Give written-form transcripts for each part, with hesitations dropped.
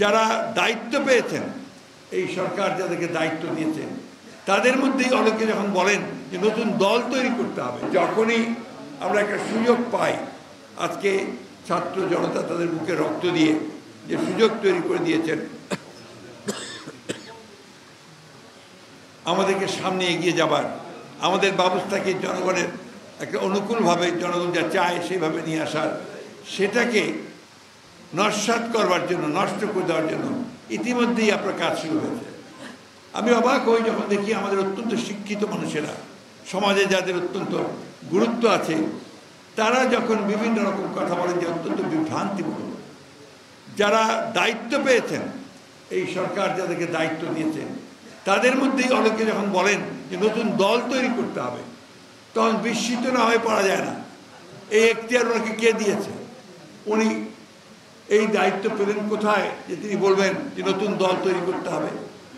যারা দায়িত্ব পেয়েছেন, এই সরকার যাদেরকে দায়িত্ব দিয়েছে, তাদের মধ্যেই অনেকে যখন বলেন যে নতুন দল তৈরি করতে হবে, যখনই আমরা একটা সুযোগ পাই, আজকে ছাত্র জনতা তাদের বুকে রক্ত দিয়ে যে সুযোগ তৈরি করে দিয়েছেন আমাদেরকে সামনে এগিয়ে যাবার, আমাদের ব্যবস্থাকে জনগণের একটা অনুকূলভাবে জনগণ যা চায় সেভাবে নিয়ে আসার, সেটাকে নস্যাৎ করবার জন্য, নষ্ট করে দেওয়ার জন্য ইতিমধ্যেই আপনার কাজ শুরু হয়েছে। আমি অবাক হই যখন দেখি আমাদের অত্যন্ত শিক্ষিত মানুষেরা, সমাজে যাদের অত্যন্ত গুরুত্ব আছে, তারা যখন বিভিন্ন রকম কথা বলেন যে অত্যন্ত বিভ্রান্তিমূলক। যারা দায়িত্ব পেয়েছেন, এই সরকার যাদেরকে দায়িত্ব দিয়েছে, তাদের মধ্যেই অনেকে যখন বলেন যে নতুন দল তৈরি করতে হবে, তখন বিস্মিত না হয়ে পড়া যায় না। এই এখতিয়ার ওনাকে কে দিয়েছে? উনি এই দায়িত্ব পেলেন কোথায় যে তিনি বলবেন যে নতুন দল তৈরি করতে হবে?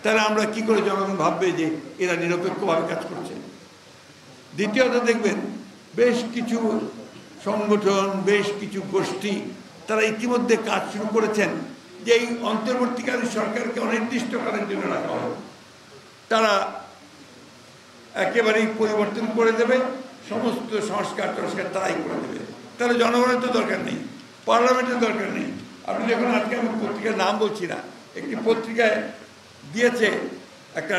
তাহলে আমরা কি করে জনগণ ভাববে যে এরা নিরপেক্ষভাবে কাজ করছে? দ্বিতীয়ত দেখবেন বেশ কিছু সংগঠন, বেশ কিছু গোষ্ঠী তারা ইতিমধ্যে কাজ শুরু করেছেন যে এই অন্তর্বর্তীকালীন সরকারকে অনির্দিষ্টকালের জন্য রাখা হবে। তারা একেবারেই পরিবর্তন করে দেবে, সমস্ত সংস্কার তারাই করে দেবে। তাহলে জনগণের তো দরকার নেই, পার্লামেন্টের দরকার নেই। আপনি দেখুন, আজকে আমি পত্রিকার নাম বলছি না, একটি পত্রিকায় দিয়েছে একটা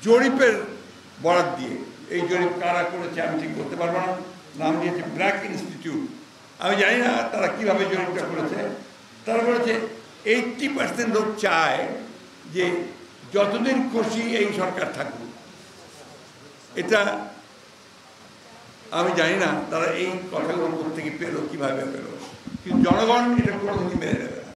জরিপের বরাত দিয়ে। এই জরিপ কারা করেছে আমি ঠিক বলতে পারবো না, নাম দিয়েছে ব্র্যাক ইনস্টিটিউট। আমি জানি না তারা কীভাবে জরিপটা করেছে। তারা বলেছে 80% লোক চায় যে যতদিন খুশি এই সরকার থাকুক। এটা আমি জানি না তারা এই কথাগুলো থেকে পেলো, কীভাবে পেলো, কিন্তু জনগণ এটা কোনোদিনই মেনে নেবে না।